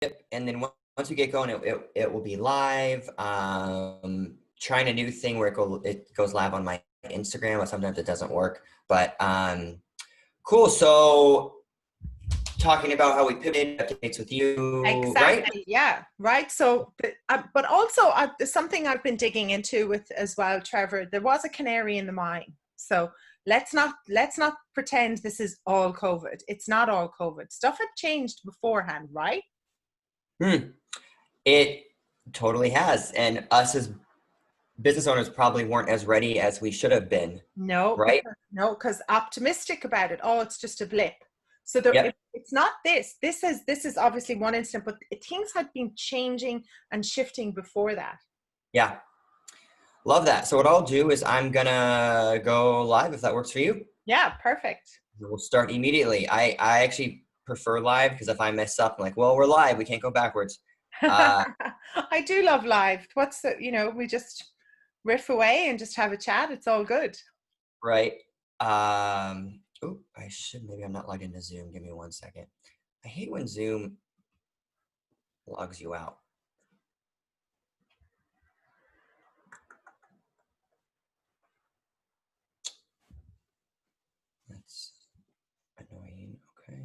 And then once we get going, it will be live. Trying a new thing where it goes live on my Instagram, but sometimes it doesn't work. But cool. So talking about how we pivoted updates with you, Exactly. right? Yeah. Right. So, but also something I've been digging into with as well, Trevor. There was a canary in the mine. So let's not pretend this is all COVID. It's not all COVID. Stuff had changed beforehand, right? It totally has, and us as business owners probably weren't as ready as we should have been. No, Right? because optimistic about it. Oh, it's just a blip. So Yep. it's not this. This is obviously one instant, but things had been changing and shifting before that. Yeah. Love that. So what I'll do is I'm gonna go live if that works for you. Yeah, perfect. We'll start immediately. I actually prefer live because if I mess up, I'm like, well, we're live. We can't go backwards. I do love live. What's the, we just riff away and just have a chat. It's all good. Right. Maybe I'm not logged into Zoom. Give me 1 second. I hate when Zoom logs you out. That's annoying. Okay.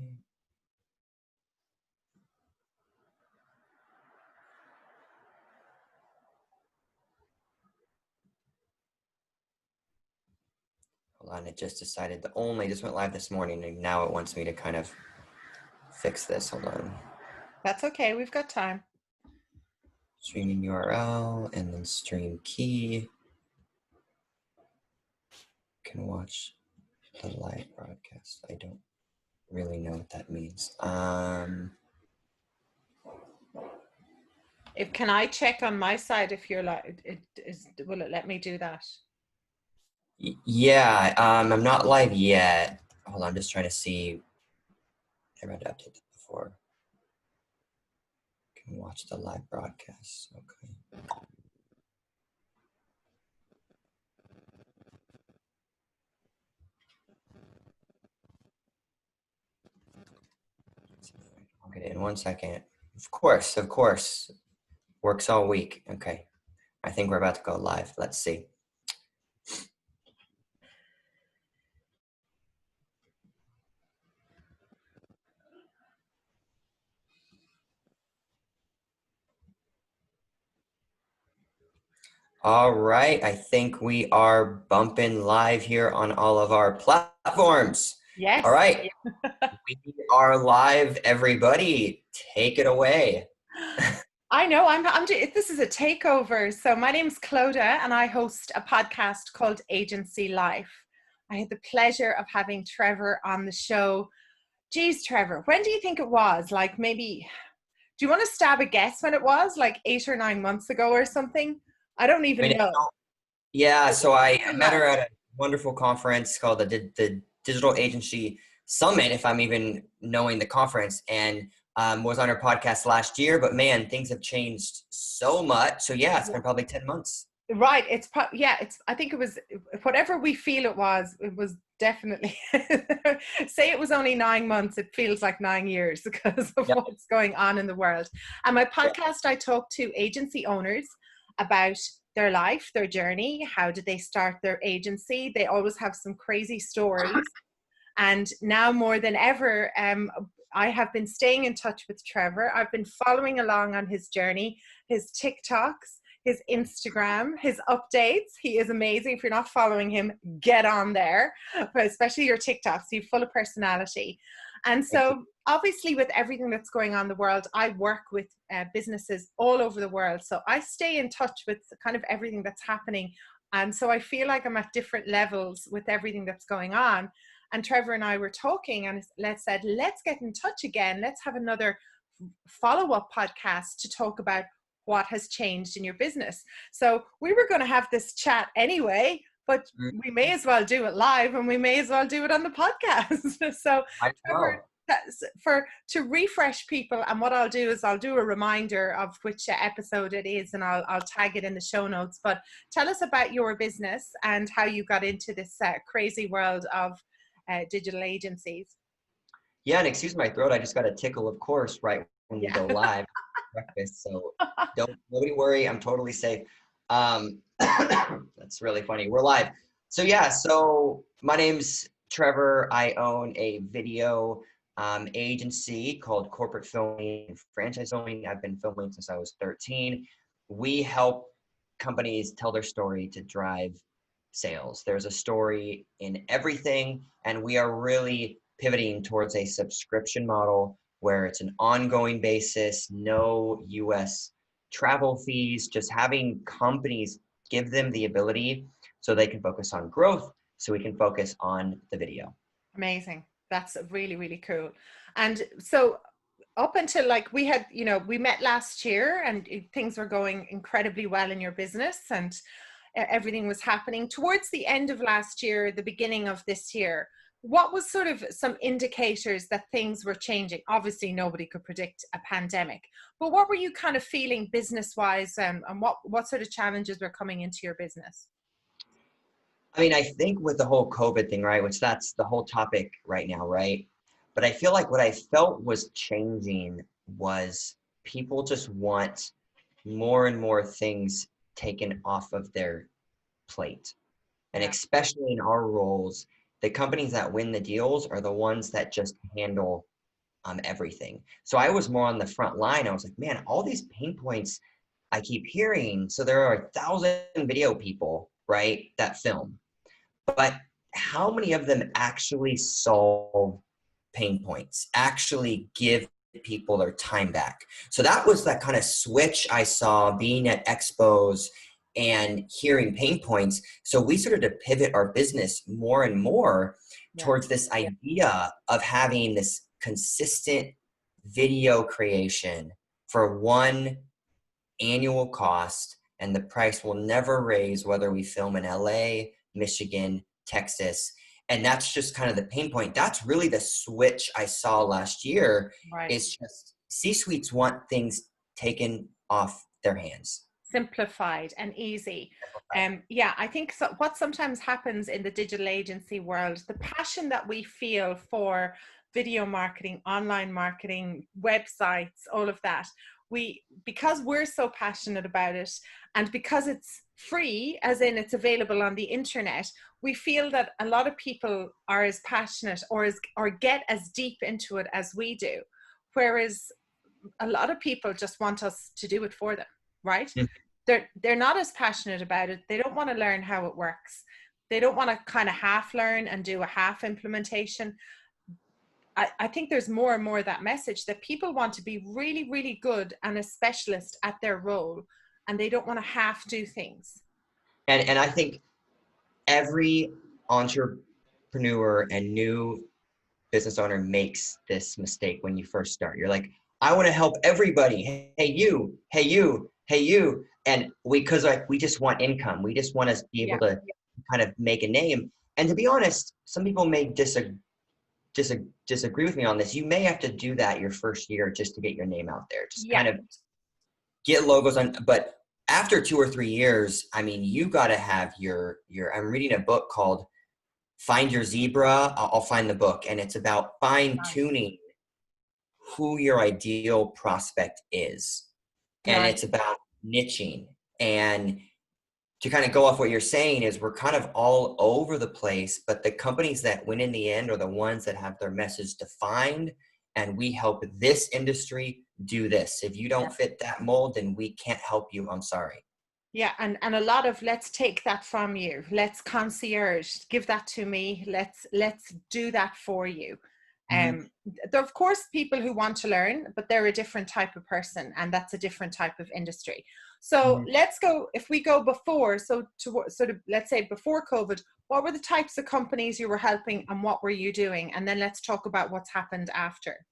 Hold on, it just decided just went live this morning, and now it wants me to kind of fix this. Hold on. That's okay. We've got time. Streaming URL and then stream key. Can watch the live broadcast. I don't really know what that means. Can I check on my side if you're like, will it let me do that? Yeah, I'm not live yet. Hold on, I'm just trying to see. I read update before. Can watch the live broadcast. Okay. I'll get it in 1 second. Of course. Works all week. Okay. I think we're about to go live. Let's see. All right. I think we are bumping live here on all of our platforms. Yes. All right. We are live, everybody. Take it away. I know. This is a takeover. So my name's Clodagh, and I host a podcast called Agency Life. I had the pleasure of having Trevor on the show. Geez, Trevor, when do you think it was? Like maybe, do you want to stab a guess when it was? Like 8 or 9 months ago or something? I don't even know. Yeah, so I met her at a wonderful conference called the Digital Agency Summit, if I'm even knowing the conference, and was on her podcast last year. But man, things have changed so much. So yeah, it's been probably 10 months. Right. I think it was whatever we feel it was definitely, say it was only 9 months, it feels like 9 years because of what's going on in the world. And my podcast, I talk to agency owners about their life, their journey. How did they start their agency? They always have some crazy stories. And now more than ever, I have been staying in touch with Trevor. I've been following along on his journey, his TikToks, his Instagram, his updates. He is amazing. If you're not following him, get on there, but especially your TikToks. He's full of personality. And so obviously with everything that's going on in the world, I work with businesses all over the world. So I stay in touch with kind of everything that's happening. And so I feel like I'm at different levels with everything that's going on. And Trevor and I were talking and let's get in touch again. Let's have another follow-up podcast to talk about what has changed in your business. So we were going to have this chat anyway, but we may as well do it live and we may as well do it on the podcast. So Trevor, to refresh people, and what I'll do is I'll do a reminder of which episode it is and I'll tag it in the show notes. But tell us about your business and how you got into this crazy world of digital agencies. Yeah, and excuse my throat, I just got a tickle, of course, right when we Yeah. go live breakfast. So nobody worry, I'm totally safe. That's really funny. We're live. So yeah, so my name's Trevor. I own a video agency called Corporate Filming and Franchise Filming. I've been filming since I was 13. We help companies tell their story to drive sales. There's a story in everything, and we are really pivoting towards a subscription model where it's an ongoing basis, no US travel fees, just having companies give them the ability so they can focus on growth, so we can focus on the video. Amazing. That's really, really cool. And so up until like we had, we met last year and things were going incredibly well in your business and everything was happening. Towards the end of last year, the beginning of this year, what was sort of some indicators that things were changing? Obviously, nobody could predict a pandemic, but what were you kind of feeling business-wise, and what sort of challenges were coming into your business? I mean, I think with the whole COVID thing, right, which that's the whole topic right now, right? But I feel like what I felt was changing was people just want more and more things taken off of their plate. And Yeah. especially in our roles, the companies that win the deals are the ones that just handle everything. So I was more on the front line. I was like, man, all these pain points I keep hearing. So there are 1,000 video people, right, that film. But how many of them actually solve pain points, actually give people their time back? So that was that kind of switch I saw being at expos and hearing pain points. So we started to pivot our business more and more Yeah. towards this idea of having this consistent video creation for one annual cost, and the price will never raise whether we film in LA, Michigan, Texas. And that's just kind of the pain point. That's really the switch I saw last year. Right. Is just C-suites want things taken off their hands. Simplified and easy. Yeah, I think so. What sometimes happens in the digital agency world, the passion that we feel for video marketing, online marketing, websites, all of that, because we're so passionate about it and because it's free, as in it's available on the internet, we feel that a lot of people are as passionate or get as deep into it as we do, whereas a lot of people just want us to do it for them, right? They're not as passionate about it. They don't want to learn how it works. They don't want to kind of half learn and do a half implementation. I think there's more and more that message that people want to be really, really good and a specialist at their role, and they don't want to half do things. And I think every entrepreneur and new business owner makes this mistake when you first start. You're like, I want to help everybody. Hey, you, hey, you, hey, you. And because we just want income. We just want to be able to kind of make a name. And to be honest, some people may disagree with me on this. You may have to do that your first year just to get your name out there. Just kind of get logos on. But after 2 or 3 years, I mean, you got to have your, I'm reading a book called Find Your Zebra. I'll find the book. And it's about fine tuning who your ideal prospect is. And it's about niching. And to kind of go off what you're saying is we're kind of all over the place, but the companies that win in the end are the ones that have their message defined. And we help this industry do this. If you don't fit that mold, then we can't help you. I'm sorry. Yeah, and a lot of let's take that from you. Let's concierge, give that to me. Let's do that for you. There are of course people who want to learn, but they're a different type of person, and that's a different type of industry. So let's go, if we go before, so to sort of, let's say before COVID, what were the types of companies you were helping and what were you doing? And then let's talk about what's happened after.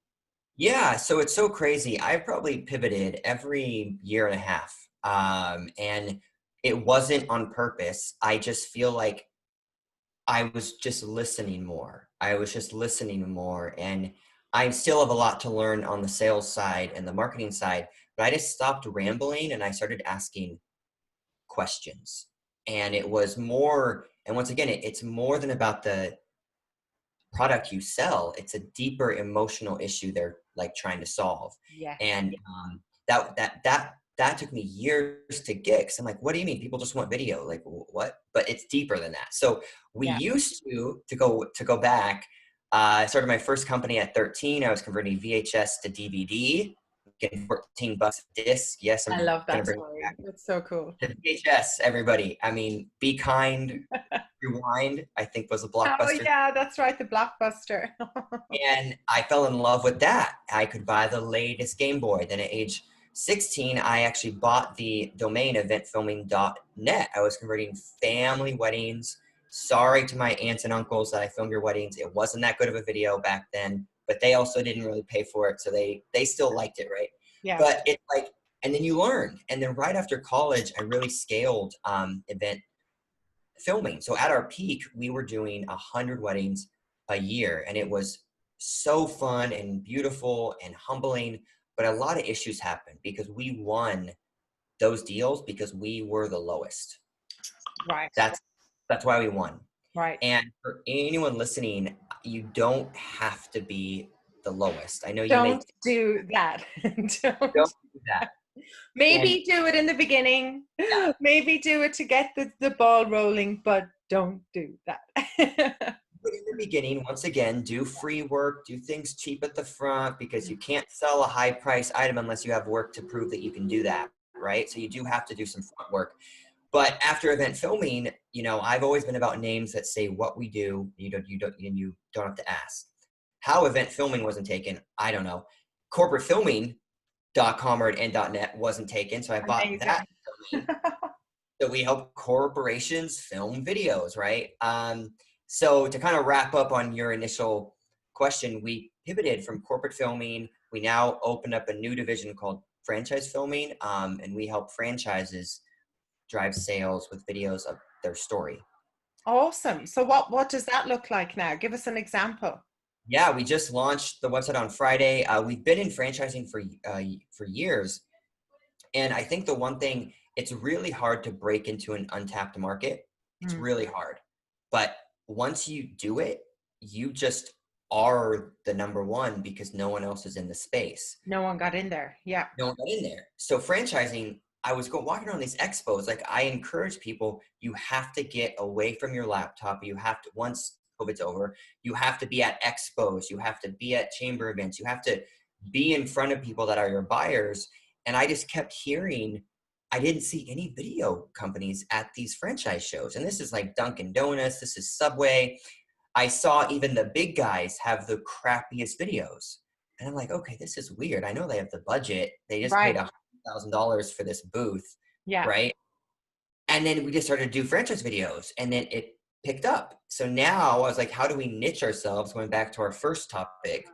Yeah, so it's so crazy. I probably pivoted every year and a half. And it wasn't on purpose. I just feel like I was just listening more. And I still have a lot to learn on the sales side and the marketing side, but I just stopped rambling and I started asking questions. And it was more, and once again, it's more than about the product you sell. It's a deeper emotional issue they're like trying to solve. Yes. And that took me years to get, because I'm like, what do you mean? People just want video. Like, what? But it's deeper than that. So we used to go back. I started my first company at 13. I was converting VHS to DVD, getting $14 a disc. Yes, I I'm love gonna that bring story. it back It's so cool. to VHS. Everybody, I mean, Be Kind, Rewind, I think was a Oh blockbuster. yeah, that's right, the Blockbuster. And I fell in love with that. I could buy the latest Game Boy. Then at age 16, I actually bought the domain eventfilming.net. I was converting family weddings. Sorry to my aunts and uncles that I filmed your weddings. It wasn't that good of a video back then, but they also didn't really pay for it. So they still liked it, right? Yeah. But it's like, and then you learn. And then right after college, I really scaled event filming. So at our peak, we were doing 100 weddings a year, and it was so fun and beautiful and humbling. But a lot of issues happened because we won those deals because we were the lowest. Right. That's why we won. Right. And for anyone listening, you don't have to be the lowest. I know you Don't do that. don't do that. Maybe do it in the beginning. Yeah. Maybe do it to get the ball rolling, but don't do that. But in the beginning, once again, do free work, do things cheap at the front, because you can't sell a high price item unless you have work to prove that you can do that, right? So you do have to do some front work. But after event filming, I've always been about names that say what we do. You don't have to ask. How event filming wasn't taken, I don't know. Corporatefilming.com and .net wasn't taken, so I bought that domain. So we help corporations film videos, right? So to kind of wrap up on your initial question, we pivoted from corporate filming. We now opened up a new division called franchise filming, and we help franchises drive sales with videos of their story. Awesome. So what does that look like now? Give us an example. Yeah, we just launched the website on Friday. We've been in franchising for years, and I think the one thing, it's really hard to break into an untapped market. It's really hard, but once you do it, you just are the number one because no one else is in the space. No one got in there. Yeah. No one got in there. So franchising, I was walking around these expos. Like, I encourage people, you have to get away from your laptop. You have to, once COVID's over, you have to be at expos. You have to be at chamber events. You have to be in front of people that are your buyers. And I just kept hearing, I didn't see any video companies at these franchise shows. And this is like Dunkin' Donuts. This is Subway. I saw even the big guys have the crappiest videos. And I'm like, okay, this is weird. I know they have the budget. They just paid $100,000 for this booth. Yeah. Right. And then we just started to do franchise videos, and then it picked up. So now I was like, how do we niche ourselves? Going back to our first topic,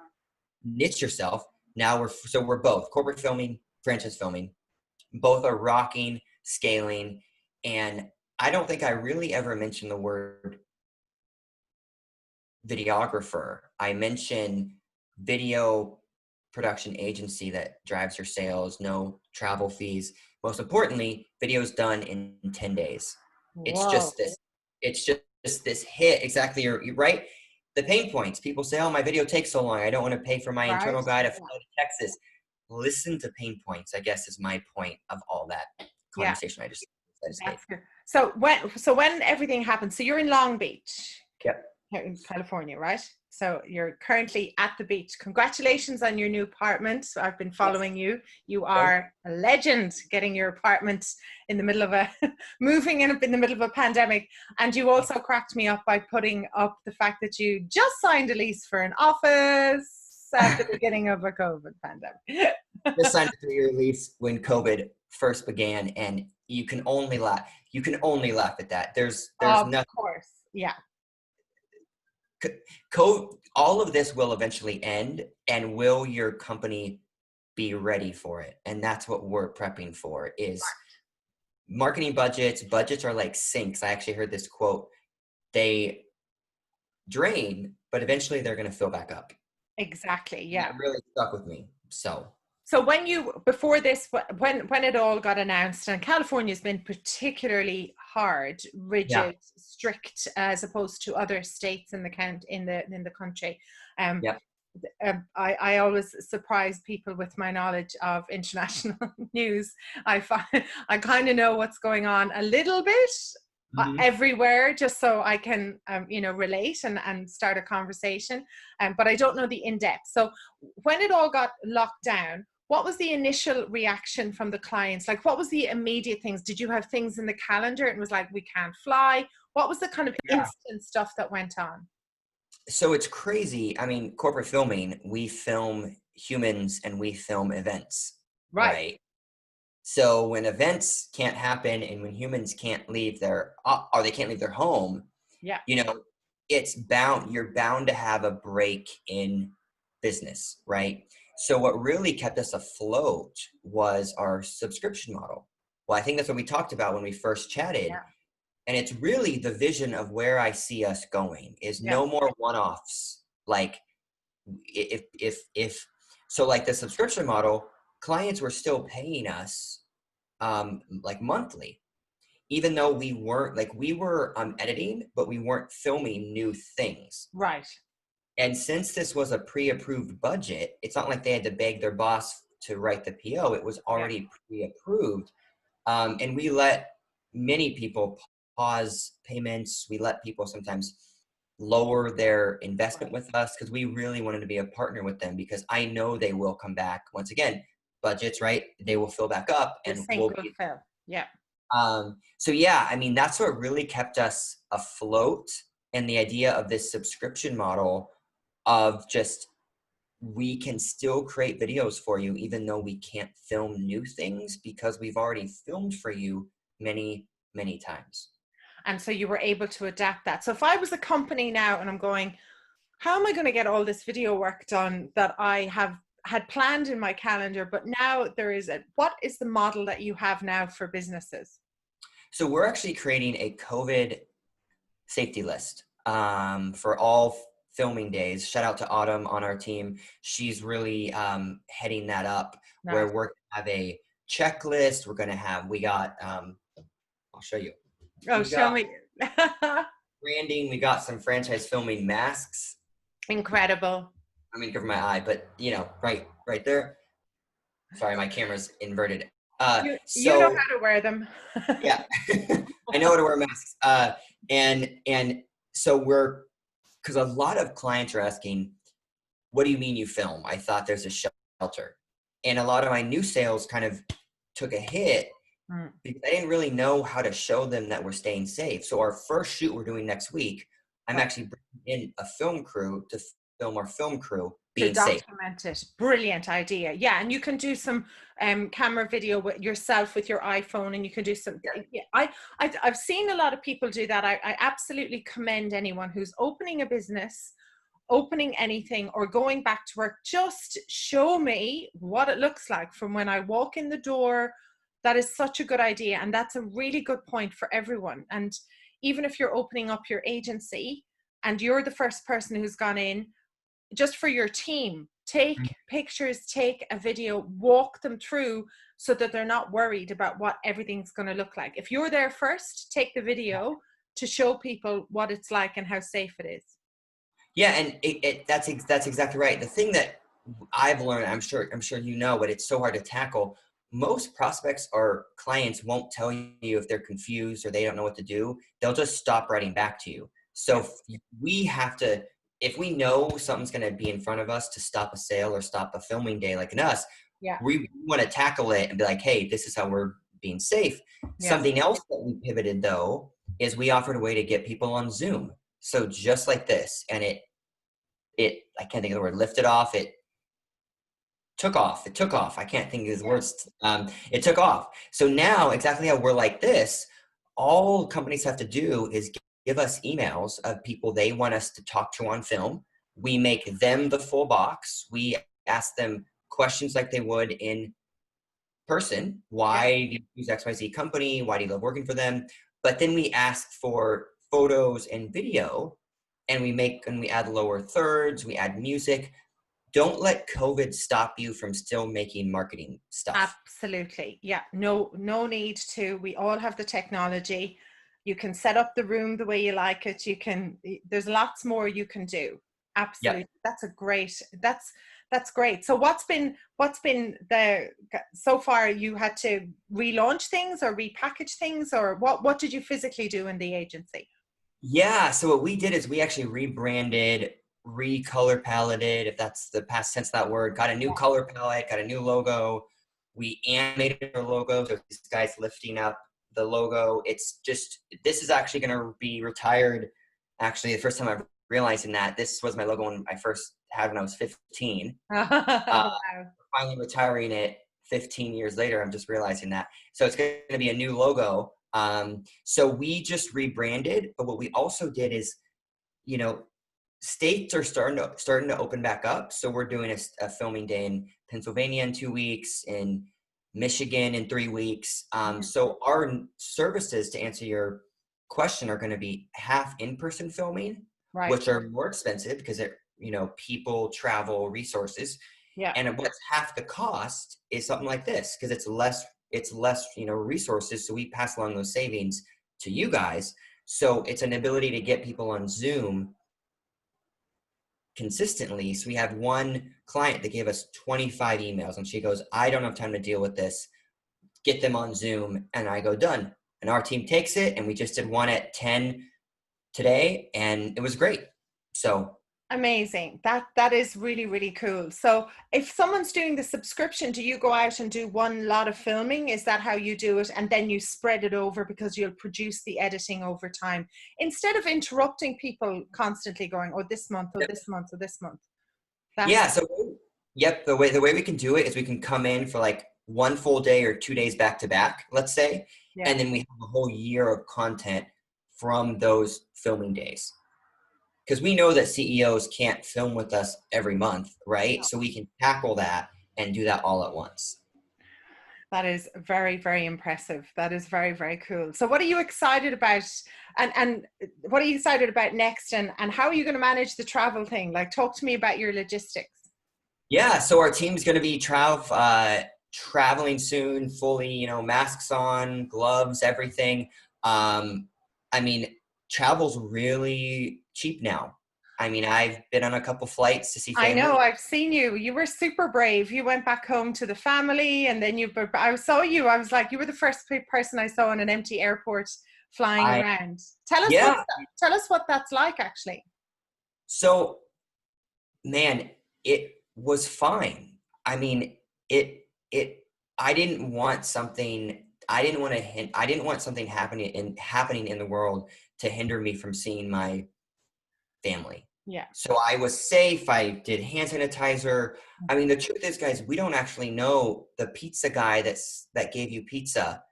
niche yourself. Now we're both corporate filming, franchise filming. Both are rocking, scaling. And I don't think I really ever mentioned the word videographer. I mentioned video production agency that drives your sales, no travel fees. Most importantly, videos done in 10 days. It's just this hit. Exactly. You're right. The pain points. People say, oh, my video takes so long. I don't want to pay for my internal guy to fly to Texas. Listen to pain points, I guess, is my point of all that conversation. I just good. So when everything happened, so you're in Long Beach. Yep. In California, right? So you're currently at the beach. Congratulations on your new apartment. So I've been following you. You are a legend getting your apartment in the middle of moving in the middle of a pandemic. And you also cracked me up by putting up the fact that you just signed a lease for an office at the beginning of a COVID pandemic. Just signed a 3-year lease when COVID first began, and you can only laugh. You can only laugh at that. There's nothing. Of course, yeah. All of this will eventually end, and will your company be ready for it? And that's what we're prepping for, is marketing budgets. Budgets are like sinks. I actually heard this quote. They drain, but eventually they're going to fill back up. Exactly. Yeah. That really stuck with me. So So when you, before this, when it all got announced, and California's been particularly hard, Yeah. rigid, strict, as opposed to other states in the country. Um, Yeah. I always surprise people with my knowledge of international news. I kind of know what's going on a little bit everywhere, just so I can relate and start a conversation. But I don't know the in depth. So when it all got locked down, what was the initial reaction from the clients? Like, what was the immediate things? Did you have things in the calendar and it was like, we can't fly? What was the kind of instant stuff that went on? So it's crazy. I mean, corporate filming, we film humans and we film events, Right. right? So when events can't happen and when humans can't leave their, or they can't leave their home, Yeah. you know, you're bound to have a break in business, right? So what really kept us afloat was our subscription model. Well, I think that's what we talked about when we first chatted. Yeah. And it's really the vision of where I see us going is Yeah. no more one-offs. Like if so, like the subscription model, clients were still paying us like monthly, even though we were editing, but we weren't filming new things. Right. And since this was a pre-approved budget, it's not like they had to beg their boss to write the PO. It was Yeah. already pre-approved. And we let many people pause payments. We let people sometimes lower their investment with us because we really wanted to be a partner with them, because I know they will come back. Once again, budgets, right? They will fill back up The and sink will fill. Yeah. so yeah, I mean, that's what really kept us afloat. And the idea of this subscription model of just, we can still create videos for you, even though we can't film new things because we've already filmed for you many, many times. And so you were able to adapt that. So if I was a company now and I'm going, how am I going to get all this video work done that I have had planned in my calendar, but now what is the model that you have now for businesses? So we're actually creating a COVID safety list for all filming days. Shout out to Autumn on our team. She's really heading that up. Nice. Where we're going to have a checklist. We got, I'll show you. Oh, show me. Branding. We got some franchise filming masks. Incredible. I mean, cover my eye, but right there. Sorry, my camera's inverted. You know how to wear them. Yeah, I know how to wear masks. And so because a lot of clients are asking, what do you mean you film? I thought there's a shelter. And a lot of my new sales kind of took a hit because I didn't really know how to show them that we're staying safe. So our first shoot we're doing next week, I'm actually bringing in a film crew to film our film crew being safe. Document it. Brilliant idea. Yeah, and you can do some camera video with yourself with your iPhone, and you can do some. Yeah, I've seen a lot of people do that. I absolutely commend anyone who's opening a business, opening anything, or going back to work. Just show me what it looks like from when I walk in the door. That is such a good idea, and that's a really good point for everyone. And even if you're opening up your agency and you're the first person who's gone in, just for your team, take pictures, take a video, walk them through so that they're not worried about what everything's going to look like. If you're there first, take the video to show people what it's like and how safe it is. Yeah, and that's exactly right. The thing that I've learned, I'm sure you know, but it's so hard to tackle. Most prospects or clients won't tell you if they're confused or they don't know what to do. They'll just stop writing back to you. So we have to, if we know something's going to be in front of us to stop a sale or stop a filming day like in us, we want to tackle it and be like, hey, this is how we're being safe. Something else that we pivoted though is we offered a way to get people on Zoom. So just like this, and it I can't think of the word, lifted off. It took off. I can't think of the words. It took off. So now exactly how we're like this, all companies have to do is give us emails of people they want us to talk to on film. We make them the full box. We ask them questions like they would in person. Why do you use XYZ company? Why do you love working for them? But then we ask for photos and video, and we add lower thirds, we add music. don't let COVID stop you from still making marketing stuff. Absolutely. Yeah. No, no need to. We all have the technology. You can set up the room the way you like it. There's lots more you can do. Absolutely. Yep. That's great. So what's been so far, you had to relaunch things or repackage things, or what did you physically do in the agency? Yeah. So what we did is we actually rebranded, recolor paletted, if that's the past tense of that word, got a new color palette, got a new logo. We animated our logo. So this guy's lifting up the logo. It's just, this is actually going to be retired. Actually, the first time I'm realizing that this was my logo when I first had when I was 15. Wow. Finally retiring it 15 years later. I'm just realizing that. So it's going to be a new logo. So we just rebranded, but what we also did is, you know, states are starting to open back up. So we're doing a filming day in Pennsylvania in 2 weeks, in Michigan in 3 weeks. So our services, to answer your question, are going to be half in-person filming, Right. which are more expensive because people, travel, resources. Yeah. And what's half the cost is something like this, because it's less, resources. So we pass along those savings to you guys. So it's an ability to get people on Zoom consistently. So we have one client that gave us 25 emails and she goes, I don't have time to deal with this. Get them on Zoom. And I go, done. And our team takes it. And we just did one at 10 today and it was great. So amazing. That is really, really cool. So if someone's doing the subscription, do you go out and do one lot of filming? Is that how you do it? And then you spread it over because you'll produce the editing over time instead of interrupting people constantly going, oh, this month, or this month, or this month. Yeah. So yep. The way we can do it is we can come in for like one full day or 2 days back to back, let's say, Yeah. and then we have a whole year of content from those filming days. Because we know that CEOs can't film with us every month, right? No. So we can tackle that and do that all at once. That is very, very impressive. That is very, very cool. So what are you excited about, and what are you excited about next, and how are you going to manage the travel thing? Like, talk to me about your logistics. Yeah, so our team's going to be traveling soon, fully, masks on, gloves, everything. I mean, travel's really cheap now. I mean, I've been on a couple flights to see I know, family. I've seen you. You were super brave. You went back home to the family, and then I saw you. I was like, you were the first person I saw in an empty airport flying I around. Yeah. Tell us what that's like, actually. So, man, it was fine. I mean, it I didn't want something I didn't want something happening in the world to hinder me from seeing my family. Yeah. So I was safe. I did hand sanitizer. I mean, the truth is, guys, we don't actually know the pizza guy that gave you pizza.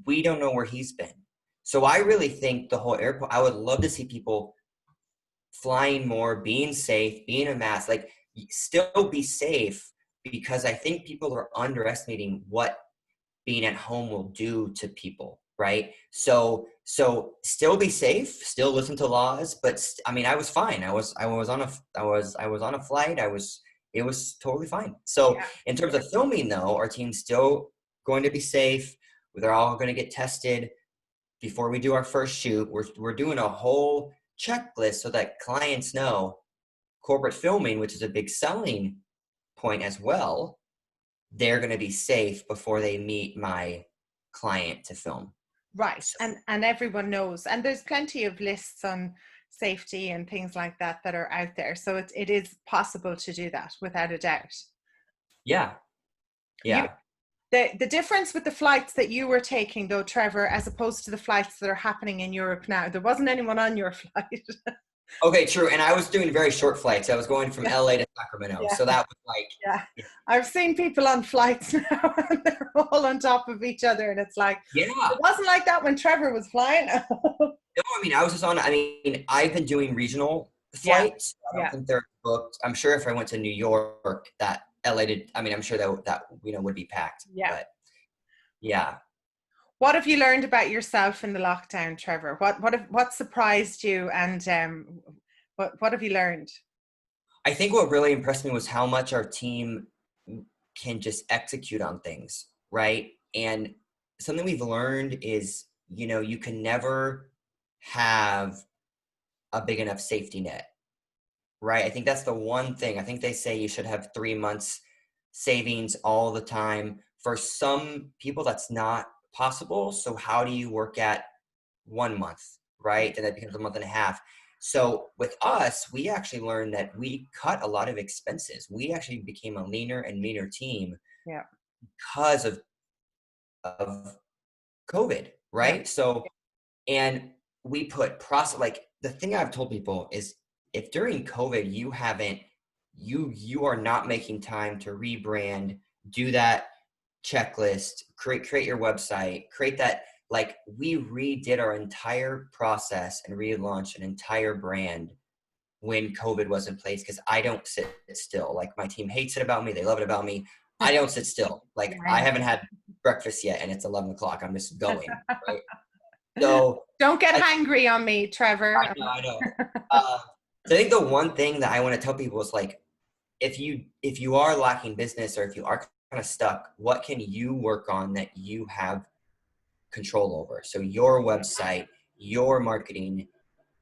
We don't know where he's been. So I really think the whole airport, I would love to see people flying more, being safe, being a mask, like still be safe, because I think people are underestimating what being at home will do to people, right? So still be safe, still listen to laws, but I mean, I was fine. I was on a flight. It was totally fine. So Yeah. in terms of filming though, our team's still going to be safe. They're all going to get tested before we do our first shoot. We're doing a whole checklist so that clients know corporate filming, which is a big selling point as well, they're going to be safe before they meet my client to film. Right. So, And everyone knows. And there's plenty of lists on safety and things like that are out there. So it is possible to do that without a doubt. yeah. You Yeah. the difference with the flights that you were taking, though, Trevor, as opposed to the flights that are happening in Europe now, there wasn't anyone on your flight. Okay, true. And I was doing very short flights. I was going from Yeah. LA to Sacramento. Yeah. So that was like, Yeah. I've seen people on flights now and they're all on top of each other. And it's like, yeah. it wasn't like that when Trevor was flying. No, I mean, I've been doing regional Yeah. flights. I don't Yeah. think they're booked. I'm sure if I went to New York, that LA did, I mean, I'm sure that would be packed. Yeah. But yeah. What have you learned about yourself in the lockdown, Trevor? What surprised you, and what have you learned? I think what really impressed me was how much our team can just execute on things, right? And something we've learned is, you can never have a big enough safety net, right? I think that's the one thing. I think they say you should have 3 months savings all the time. For some people, that's not possible. So how do you work at 1 month, right? Then that becomes a month and a half. So with us, we actually learned that we cut a lot of expenses. We actually became a leaner and meaner team Yeah. because of COVID, Yeah. right? So, and we put process, like the thing I've told people is if during COVID you are not making time to rebrand, do that checklist, create your website, create that, like we redid our entire process and relaunched an entire brand when COVID was in place, because I don't sit still. Like my team hates it about me, they love it about me. I don't sit still. Yeah, Like I I know. haven't had breakfast yet and it's 11 o'clock. I'm just going, right? So Don't get I, hangry on me, Trevor. I know. Uh, so I think the one thing that I want to tell people is like, if you are lacking business or if you are kind of stuck, what can you work on that you have control over? So your website, your marketing,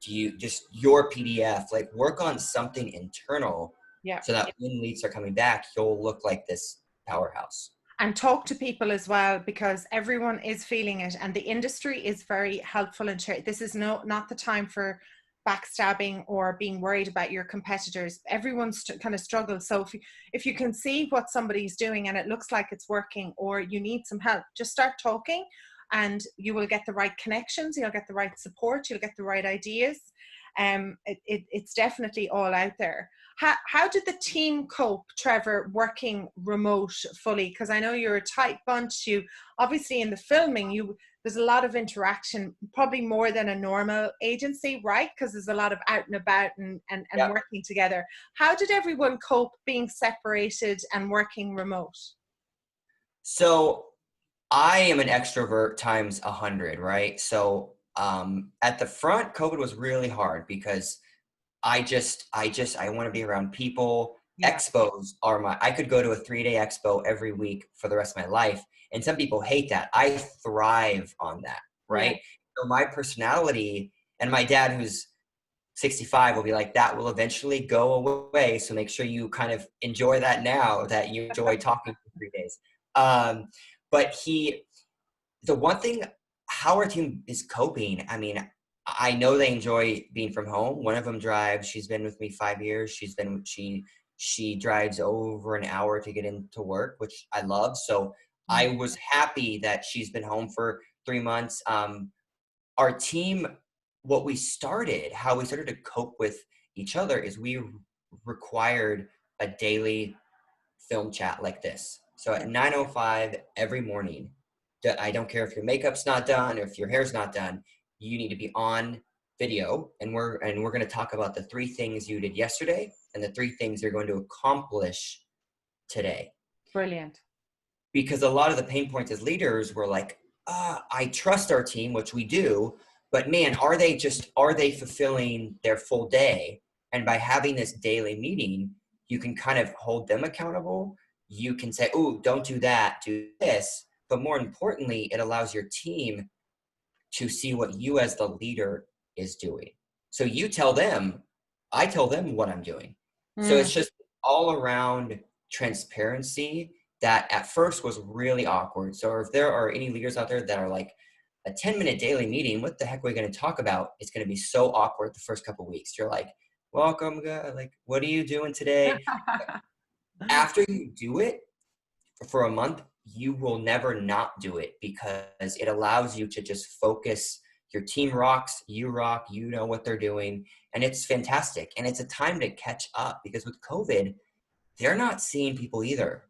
do you just your PDF, like work on something internal Yeah. so that when leads are coming back, you'll look like this powerhouse. And talk to people as well, because everyone is feeling it and the industry is very helpful and this is not the time for backstabbing or being worried about your competitors. Everyone's kind of struggles. So if you can see what somebody's doing and it looks like it's working, or you need some help, just start talking and you will get the right connections, you'll get the right support, you'll get the right ideas. It's definitely all out there. How did the team cope, Trevor, working remote fully? Because I know you're a tight bunch. You obviously in the filming, there's a lot of interaction, probably more than a normal agency, right? Because there's a lot of out and about and Yeah. working together. How did everyone cope being separated and working remote? So I am an extrovert times 100, right? So at the front, COVID was really hard because I want to be around people. Yeah. Expos are I could go to a 3-day expo every week for the rest of my life. And some people hate that. I thrive on that, Yeah. right? So my personality, and my dad, who's 65, will be like, that will eventually go away. So make sure you kind of enjoy that now that you enjoy talking for 3 days. Um, but the one thing, how our team is coping, I mean, I know they enjoy being from home. One of them drives. She's been with me 5 years. She drives over an hour to get into work, which I love. So I Mm. was happy that she's been home for 3 months. Our team, how we started to cope with each other is we required a daily film chat like this. So at Yeah. 9:05 every morning, I don't care if your makeup's not done or if your hair's not done, you need to be on video, and we're going to talk about the 3 things you did yesterday and the 3 things you're going to accomplish today. Brilliant. Because a lot of the pain points as leaders were like, I trust our team, which we do, but man, are they fulfilling their full day? And by having this daily meeting, you can kind of hold them accountable. You can say, oh, don't do that, do this. But more importantly, it allows your team to see what you as the leader is doing. So I tell them what I'm doing. So Mm. it's just all around transparency that at first was really awkward. So if there are any leaders out there that are like, a 10-minute daily meeting, what the heck are we going to talk about? It's going to be so awkward the first couple of weeks. You're like, welcome, guys. Like, what are you doing today? After you do it for a month, you will never not do it because it allows you to just focus. Your team rocks, you rock, you know what they're doing, and it's fantastic. And it's a time to catch up because with COVID, they're not seeing people either.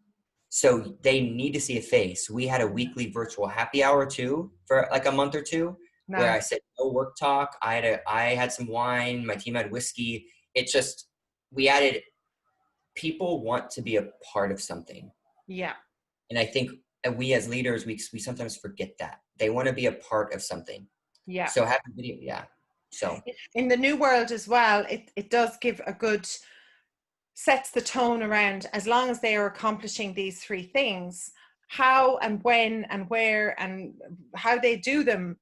So they need to see a face. We had a weekly virtual happy hour too for like a month or two where I Nice. said no work talk. I had some wine, my team had whiskey. It just, we added, people want to be a part of something. Yeah. And I think we as leaders, we sometimes forget that. They want to be a part of something. Yeah. So having video, yeah. So In the new world as well, it does give a good sets the tone around, as long as they are accomplishing these three things, how and when and where and how they do them,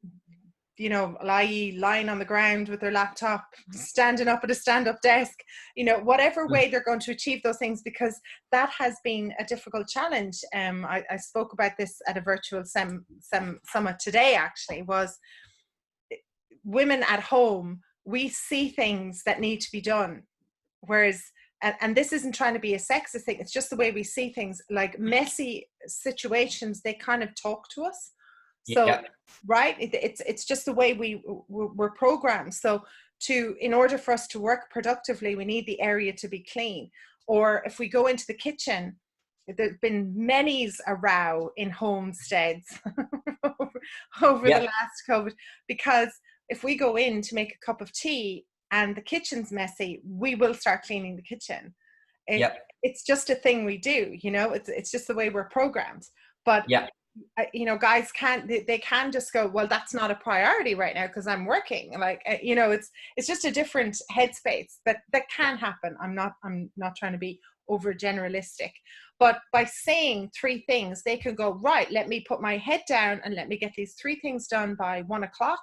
you know, i.e. lying on the ground with their laptop, standing up at a stand-up desk, you know, whatever way they're going to achieve those things, because that has been a difficult challenge. I spoke about this at a virtual summit today, actually, was women at home, we see things that need to be done. Whereas, and this isn't trying to be a sexist thing, it's just the way we see things, like messy situations, they kind of talk to us. So, Yeah. right, it's just the way we're programmed. So in order for us to work productively, we need the area to be clean. Or if we go into the kitchen, there's been many's a row in homesteads over the last COVID, because if we go in to make a cup of tea and the kitchen's messy, we will start cleaning the kitchen. It's just a thing we do, you know, it's just the way we're programmed. But you know, guys they can just go, well, that's not a priority right now because I'm working. Like, you know, it's just a different headspace that can happen. I'm not trying to be over generalistic, but by saying three things, they can go, right, let me put my head down and let me get these three things done by 1 o'clock.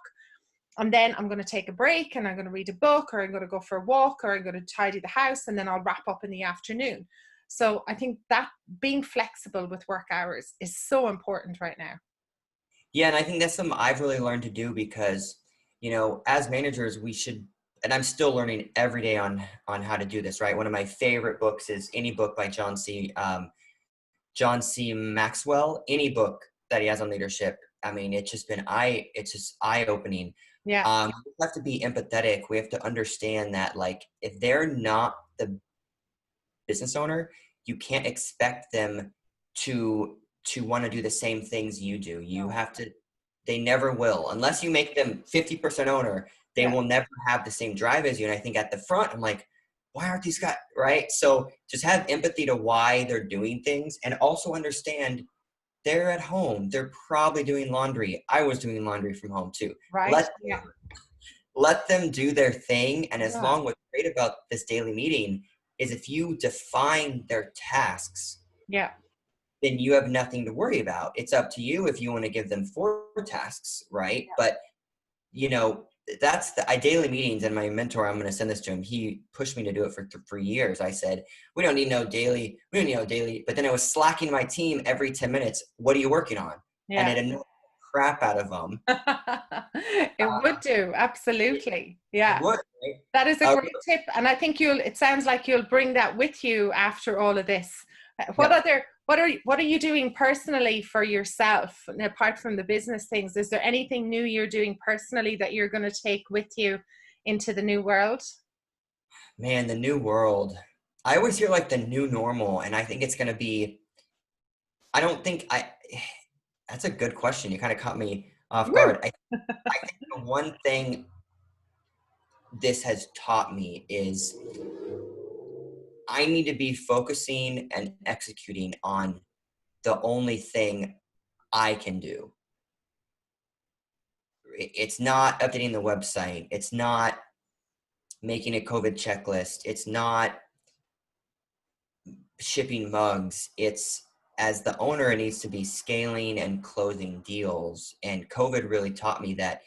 And then I'm going to take a break and I'm going to read a book, or I'm going to go for a walk, or I'm going to tidy the house, and then I'll wrap up in the afternoon. So I think that being flexible with work hours is so important right now. Yeah, and I think that's something I've really learned to do, because, you know, as managers, we should, and I'm still learning every day on how to do this, right? One of my favorite books is any book by John C. Maxwell, any book that he has on leadership. I mean, it's just eye-opening. Yeah. We have to be empathetic. We have to understand that, like, if they're not the business owner, you can't expect them to want to do the same things you do. You have to, they never will. Unless you make them 50% owner, they will never have the same drive as you. And I think at the front, I'm like, why aren't these guys, right? So just have empathy to why they're doing things, and also understand they're at home. They're probably doing laundry. I was doing laundry from home too. Right. Let them do their thing. And as long, what's great about this daily meeting is if you define their tasks, then you have nothing to worry about. It's up to you if you want to give them 4 tasks, right? But, you know, that's the daily meetings. And my mentor, I'm going to send this to him, he pushed me to do it for years. I said, we don't need no daily. But then I was slacking my team every 10 minutes. What are you working on? And it annoyed the crap out of them. It would do. Absolutely. Yeah. It would, right? That is a great tip. And I think it sounds like you'll bring that with you after all of this. What are you doing personally for yourself, apart from the business things? Is there anything new you're doing personally that you're going to take with you into the new world? Man, the new world. I always hear like the new normal, and I think it's going to be, that's a good question. You kind of caught me off guard. I think the one thing this has taught me is I need to be focusing and executing on the only thing I can do. It's not updating the website. It's not making a COVID checklist. It's not shipping mugs. It's, as the owner, it needs to be scaling and closing deals. And COVID really taught me that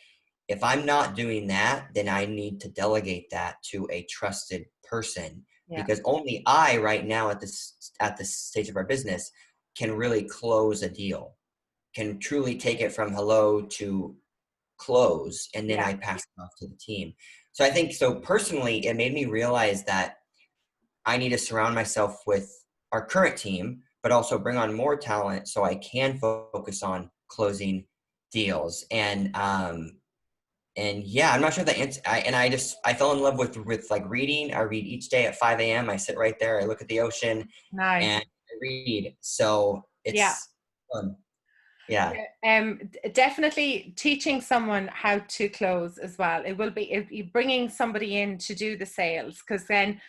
if I'm not doing that, then I need to delegate that to a trusted person, because only I right now at this stage of our business can really close a deal, can truly take it from hello to close, and then I pass it off to the team. So I think, so personally, it made me realize that I need to surround myself with our current team, but also bring on more talent so I can focus on closing deals. And yeah, I'm not sure the answer. I fell in love with like reading. I read each day at 5 a.m. I sit right there. I look at the ocean and I read. So it's fun. Yeah. Definitely teaching someone how to close as well. It will be, if you bringing somebody in to do the sales, because then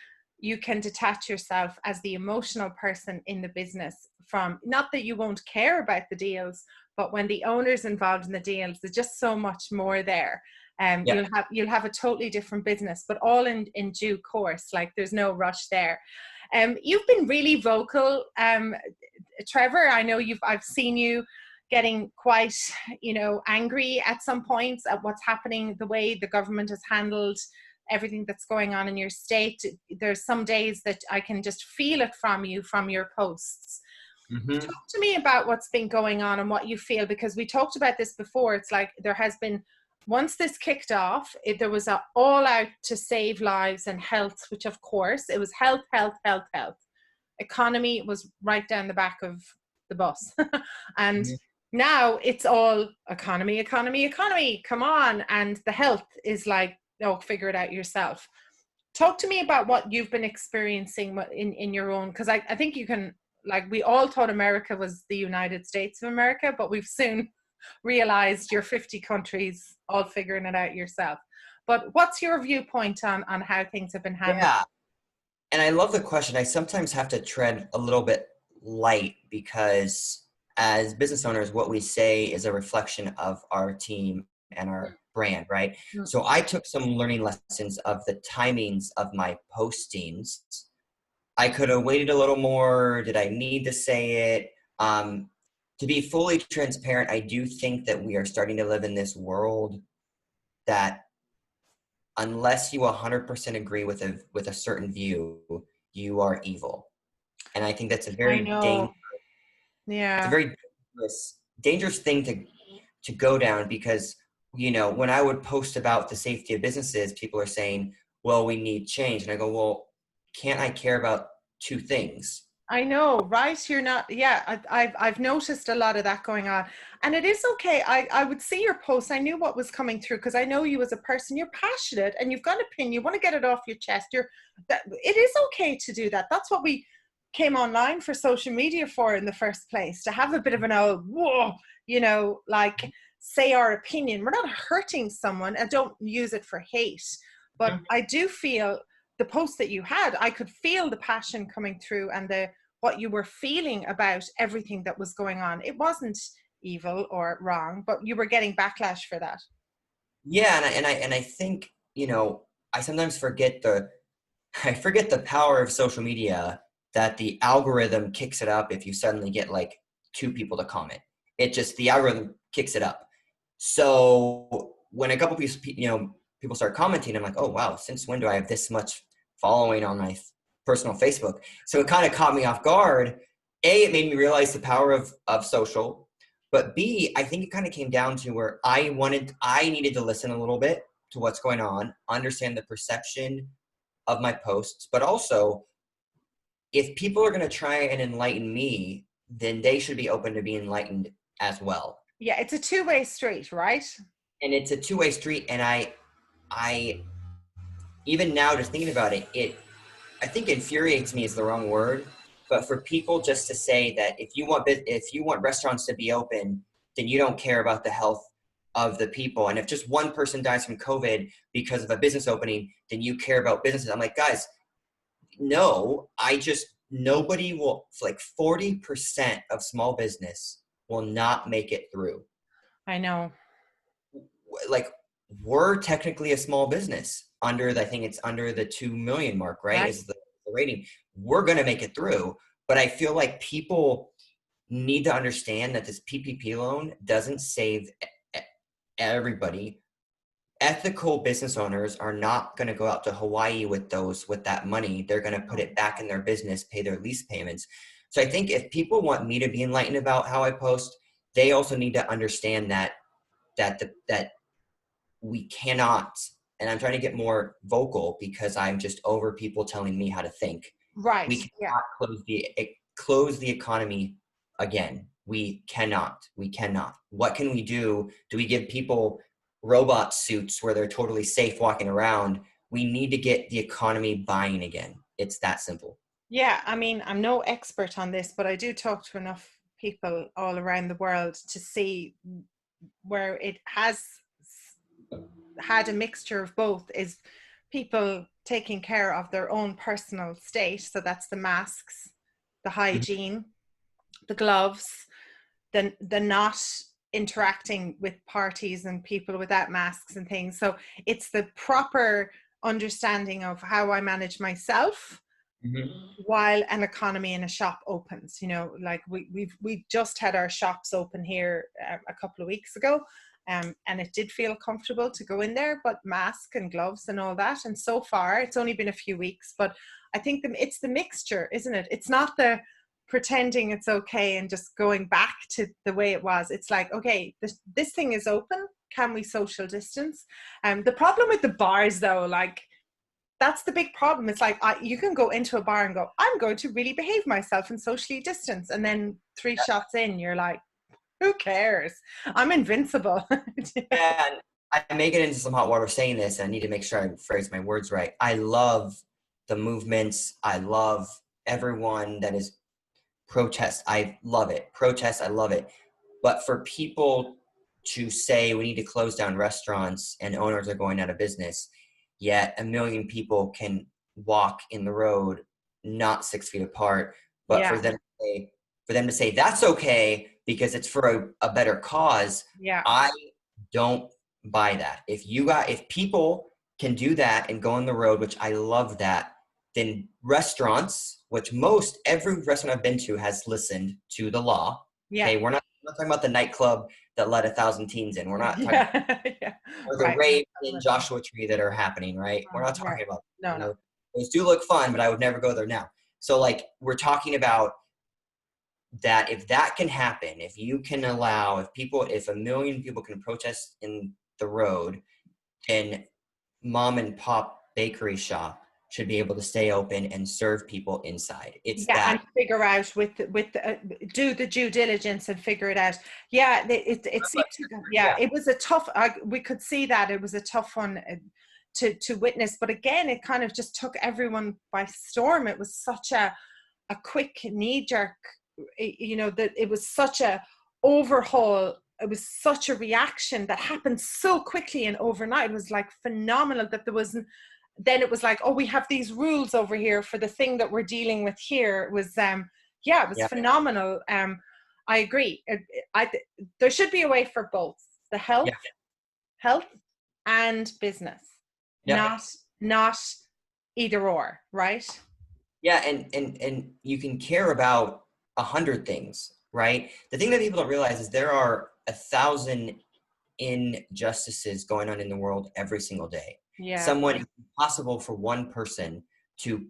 you can detach yourself as the emotional person in the business from, not that you won't care about the deals, but when the owner's involved in the deals, there's just so much more there. You'll have a totally different business, but all in due course. Like, there's no rush there. You've been really vocal, Trevor. I know I've seen you getting quite, angry at some points at what's happening, the way the government has handled everything that's going on in your state. There's some days that I can just feel it from you, from your posts. Mm-hmm. Talk to me about what's been going on and what you feel, because we talked about this before. It's like there has been, once this kicked off, there was a all out to save lives and health, which of course it was health, health, health, health. Economy was right down the back of the bus. And now it's all economy, economy, economy. Come on. And the health is like, oh, figure it out yourself. Talk to me about what you've been experiencing in your own, because I think you can, like, we all thought America was the United States of America, but we've soon realized you're 50 countries all figuring it out yourself. But what's your viewpoint on how things have been handled? Yeah. And I love the question. I sometimes have to tread a little bit light because as business owners, what we say is a reflection of our team and our brand, right? Mm. So I took some learning lessons of the timings of my postings. I could have waited a little more. Did I need to say it? To be fully transparent, I do think that we are starting to live in this world that unless you 100% agree with a certain view, you are evil. And I think that's a I very know. it's a Yeah. very dangerous thing to go down because, when I would post about the safety of businesses, people are saying, well, we need change. And I go, well, can't I care about two things? I know, right? You're not, yeah, I've noticed a lot of that going on. And it is okay. I would see your posts. I knew what was coming through because I know you as a person. You're passionate and you've got an opinion. You want to get it off your chest. It is okay to do that. That's what we came online for social media for in the first place, to have a bit of an old, whoa, like say our opinion. We're not hurting someone, and don't use it for hate. But I do feel the post that you had, I could feel the passion coming through and what you were feeling about everything that was going on. It wasn't evil or wrong, but you were getting backlash for that. Yeah, and I think, I sometimes forget I forget the power of social media, that the algorithm kicks it up if you suddenly get like two people to comment. The algorithm kicks it up. So when a couple people start commenting, I'm like, oh wow, since when do I have this much following on my personal Facebook? So it kind of caught me off guard. A, it made me realize the power of social. But B, I think it kind of came down to where I needed to listen a little bit to what's going on, understand the perception of my posts, but also if people are going to try and enlighten me, then they should be open to be enlightened as well. Yeah, it's a two-way street, right? And it's a two-way street. And I even now just thinking about it, I think infuriates me is the wrong word, but for people just to say that if you want restaurants to be open, then you don't care about the health of the people. And if just one person dies from COVID because of a business opening, then you care about businesses. I'm like, guys, no, nobody will, like 40% of small business will not make it through. I know. Like, we're technically a small business I think it's under the 2 million mark, right? Is the rating. We're going to make it through. But I feel like people need to understand that this PPP loan doesn't save everybody. Ethical business owners are not going to go out to Hawaii with that money. They're going to put it back in their business, pay their lease payments. So I think if people want me to be enlightened about how I post, they also need to understand that we cannot, and I'm trying to get more vocal because I'm just over people telling me how to think. Right. We cannot close the economy again. We cannot. What can we do? Do we give people robot suits where they're totally safe walking around? We need to get the economy buying again. It's that simple. Yeah, I mean, I'm no expert on this, but I do talk to enough people all around the world to see where it has had a mixture of both, is people taking care of their own personal state. So that's the masks, the hygiene, the gloves, the not interacting with parties and people without masks and things. So it's the proper understanding of how I manage myself Mhm. while an economy in a shop opens. Like we just had our shops open here a couple of weeks ago, and it did feel comfortable to go in there, but mask and gloves and all that. And so far, it's only been a few weeks, but I think it's the mixture, isn't it? It's not the pretending it's okay and just going back to the way it was. It's like, okay, this thing is open. Can we social distance? The problem with the bars, though, like, that's the big problem. It's like, you can go into a bar and go, I'm going to really behave myself and socially distance. And then 3 shots in, you're like, who cares? I'm invincible. Yeah, and I may get into some hot water saying this, and I need to make sure I phrase my words right. I love the movements. I love everyone that is protest. I love it. Protest, I love it. But for people to say we need to close down restaurants and owners are going out of business, yet a million people can walk in the road not 6 feet apart, but Yeah, for them to say that's okay because it's for a better cause, yeah, I don't buy that. If people can do that and go on the road, which I love that, then restaurants, which every restaurant I've been to has listened to the law. yeah, Okay, we're not talking about the nightclub that let 1,000 teens in. We're not talking yeah, yeah. or the Right. raves in Joshua Tree that are happening, right? We're not Right. talking about, No, no. those do look fun, but I would never go there now. So like we're talking about that if that can happen, if you can allow, if a million people can protest in the road, then mom and pop bakery shop should be able to stay open and serve people inside. It's Yeah, and that. figure out do the due diligence and figure it out. Yeah, it seemed to, yeah, Yeah. it was a tough. We could see that it was a tough one to witness, but again, it kind of just took everyone by storm. It was such a quick knee jerk, that it was such a overhaul. It was such a reaction that happened so quickly and overnight. It was like phenomenal that there wasn't. Then it was like, oh, we have these rules over here for the thing that we're dealing with here. It was, yeah, it was Yeah. phenomenal. I agree. There should be a way for both the Yeah. health and business, Yeah. not either or, right? Yeah. And you can care about 100 things, right? The thing that people don't realize is there are 1,000 injustices going on in the world every single day. Yeah, It's impossible for one person to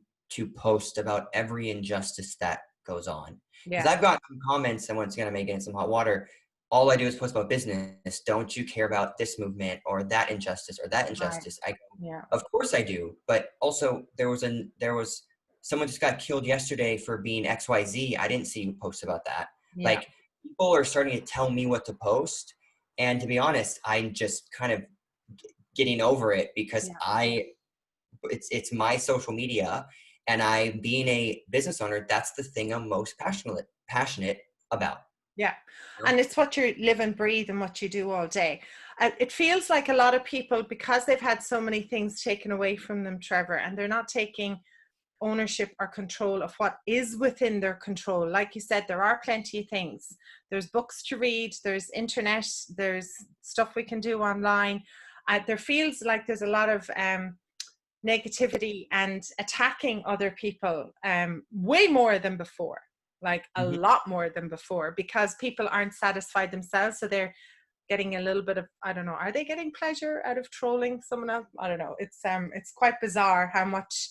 post about every injustice that goes on. Because yeah, I've got some comments, and once again, I'm making it some hot water. All I do is post about business. Don't you care about this movement or that injustice or that right. injustice? I go, Yeah, of course I do. But also there was someone just got killed yesterday for being XYZ. I didn't see you post about that. yeah, Like people are starting to tell me what to post. And to be honest, I'm just kind of getting over it because yeah. it's my social media, and I, being a business owner, that's the thing I'm most passionate about. Yeah. You know? And it's what you live and breathe and what you do all day. It feels like a lot of people, because they've had so many things taken away from them, Trevor, and they're not taking ownership or control of what is within their control. Like you said, there are plenty of things. There's books to read, there's internet, there's stuff we can do online. There feels like there's a lot of negativity and attacking other people, way more than before, like a Mhm. lot more than before, because people aren't satisfied themselves, so they're getting a little bit of, I don't know, are they getting pleasure out of trolling someone else? I don't know. It's quite bizarre how much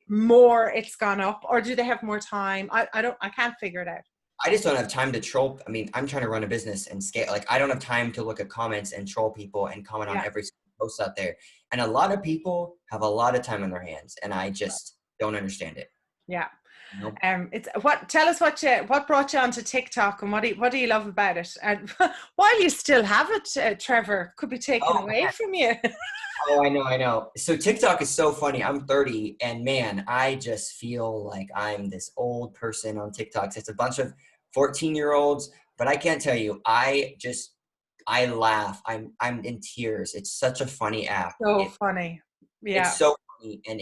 more it's gone up, or do they have more time? I can't figure it out. I just don't have time to troll. I mean, I'm trying to run a business and scale. Like, I don't have time to look at comments and troll people and comment on Yeah, every single post out there. And a lot of people have a lot of time on their hands, and I just don't understand it. yeah. You know? It's what. Tell us what brought you onto TikTok, and what do you love about it? And while you still have it, Trevor, could be taken Oh away man. from you. Oh, I know, I know. So TikTok is so funny. I'm 30, and man, I just feel like I'm this old person on TikTok. It's a bunch of 14-year-olds, but I can't tell you, I laugh. I'm in tears. It's such a funny app. So funny. It's Yeah, so funny, and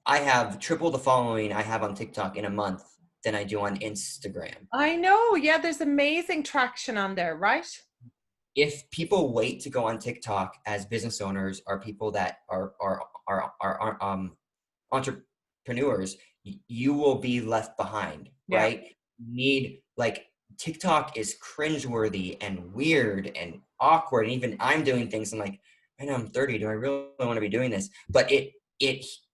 I have triple the following I have on TikTok in a month than I do on Instagram. I know. Yeah, there's amazing traction on there, right? If people wait to go on TikTok as business owners, are people that are entrepreneurs, you will be left behind, Yeah. right? You need, like, TikTok is cringeworthy and weird and awkward. And even I'm doing things, I'm like, I know I'm 30. Do I really want to be doing this? But it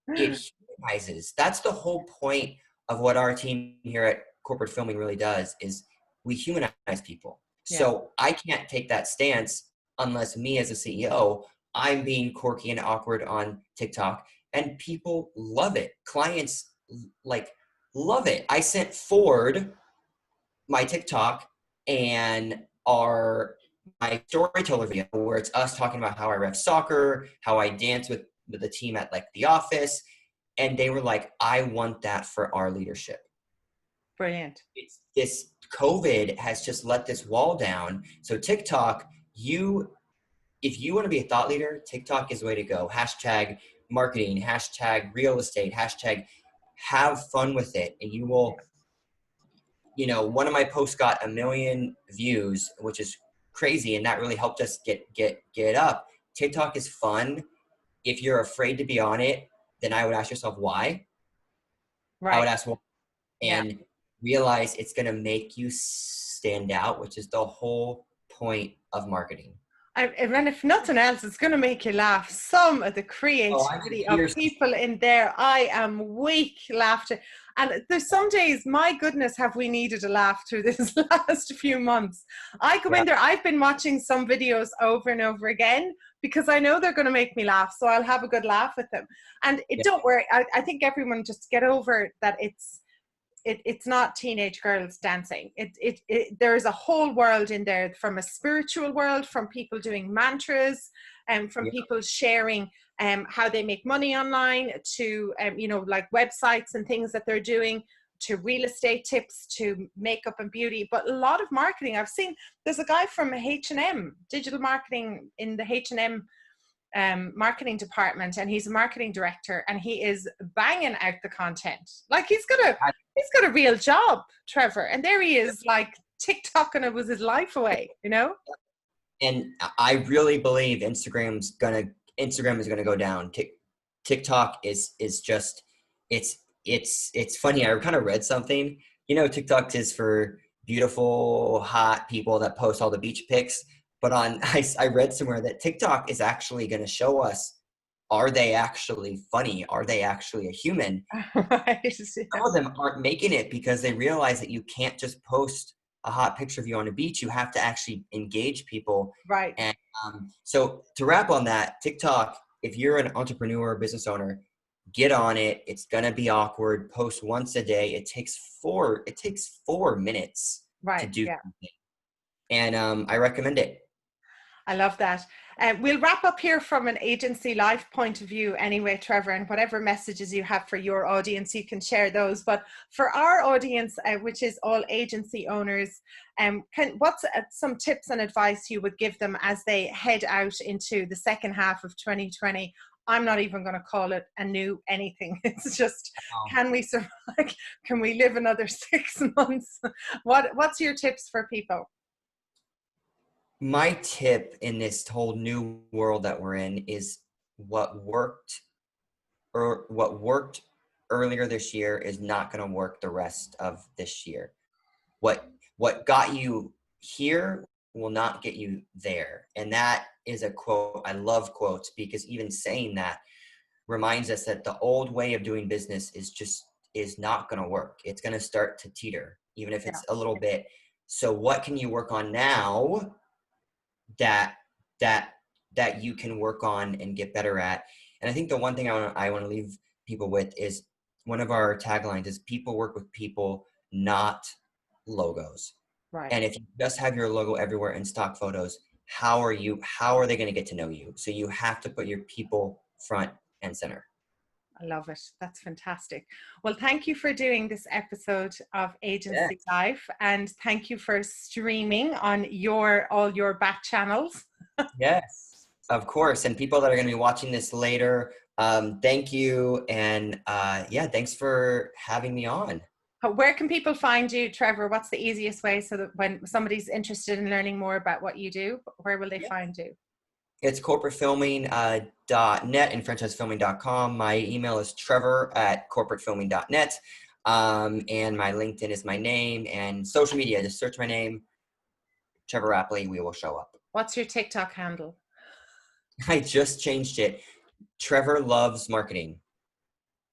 humanizes. That's the whole point of what our team here at Corporate Filming really does, is we humanize people. Yeah. So I can't take that stance unless me as a CEO, I'm being quirky and awkward on TikTok, and people love it. Clients like love it. I sent Ford my TikTok and my storyteller video where it's us talking about how I ref soccer, how I dance with the team at like the office, and they were like, I want that for our leadership. Brilliant. It's this COVID has just let this wall down. So TikTok, if you want to be a thought leader, TikTok is the way to go. Hashtag marketing, hashtag real estate, hashtag have fun with it. And you will, one of my posts got 1 million views, which is crazy. And that really helped us get up. TikTok is fun. If you're afraid to be on it, then I would ask yourself why. I would Right. ask why, Yeah. and realize it's going to make you stand out, which is the whole point of marketing. And if nothing else, it's going to make you laugh. Some of the Oh, I'm creativity in of tears. people in there, I am weak laughter. And there's some days, my goodness, have we needed a laugh through this last few months. I go in there, I've been watching some videos over and over again because I know they're going to make me laugh. So I'll have a good laugh with them. And don't worry, I think everyone just get over that it's not teenage girls dancing. There is a whole world in there, from a spiritual world, from people doing mantras, and from people sharing how they make money online, to like websites and things that they're doing, to real estate tips, to makeup and beauty. But a lot of marketing I've seen. There's a guy from H&M, digital marketing in the H&M marketing department, and he's a marketing director, and he is banging out the content. Like he's got a real job, Trevor, and there he is, like TikTok, and it was his life away, And I really believe Instagram is gonna go down. TikTok is just it's funny. I kind of read something. TikTok is for beautiful, hot people that post all the beach pics. But I read somewhere that TikTok is actually going to show us, are they actually funny? Are they actually a human? Right. Some of them aren't making it because they realize that you can't just post a hot picture of you on a beach. You have to actually engage people. Right. And so to wrap on that, TikTok, if you're an entrepreneur or business owner, get on it. It's going to be awkward. Post once a day. It takes 4 minutes to do something. And I recommend it. I love that. We'll wrap up here from an agency life point of view anyway, Trevor, and whatever messages you have for your audience, you can share those. But for our audience, which is all agency owners, what's some tips and advice you would give them as they head out into the second half of 2020? I'm not even going to call it a new anything. It's just, can we survive? Can we live another 6 months? What's your tips for people? My tip in this whole new world that we're in is what worked earlier this year is not going to work the rest of this year. What got you here will not get you there. And that is a quote. I love quotes because even saying that reminds us that the old way of doing business is not going to work. It's going to start to teeter, even if it's a little bit. So what can you work on now that you can work on and get better at? And I think the one thing I want to leave people with is, one of our taglines is, people work with people, not logos. Right. And if you just have your logo everywhere in stock photos, how are they going to get to know you? So you have to put your people front and center. I love it. That's fantastic. Well, thank you for doing this episode of Agency Life, and thank you for streaming on all your back channels. Yes, of course. And people that are going to be watching this later, thank you. And thanks for having me on. Where can people find you, Trevor? What's the easiest way so that when somebody's interested in learning more about what you do, where will they find you? It's corporatefilming.net and franchisefilming.com. My email is trevor@corporatefilming.net. And my LinkedIn is my name, and social media, just search my name, Trevor Rappleye, we will show up. What's your TikTok handle? I just changed it. Trevor Loves Marketing.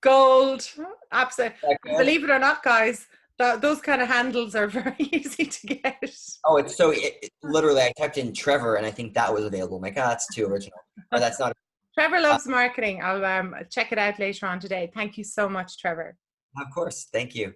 Gold. Absolutely. Okay. Believe it or not, guys, those kind of handles are very easy to get. Oh, it's so literally I typed in Trevor and I think that was available. I'm like, oh, that's too original. Or that's not. Trevor Loves Marketing. I'll check it out later on today. Thank you so much, Trevor. Of course. Thank you.